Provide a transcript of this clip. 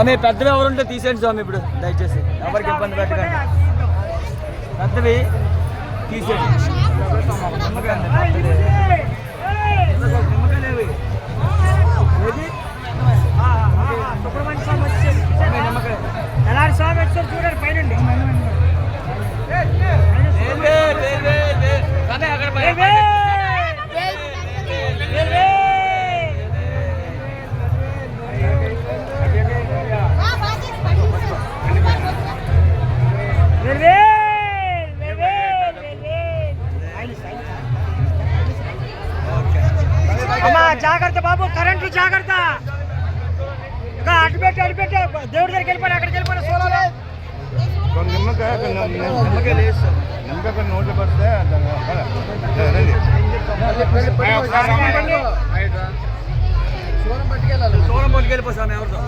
స్వామి పెద్దవి ఎవరుంటే తీసేయండి స్వామి ఇప్పుడు దయచేసి ఎవరికి ఇబ్బంది పెట్టకండి పెద్దవి తీసేయండి ఎలాంటి స్వామి వచ్చారు చూడండి పైనండి జాగ్రత్త బాబు కరెంటు జాగ్రత్త అటుపెట్టి దేవుడి దగ్గరికి వెళ్ళిపోయి అక్కడికి వెళ్ళిపోయిన సోలాలే నిమ్మకాయ నోట్లు పడితే సోలం పట్టుకెళ్ళిపో స్వామి ఎవరితో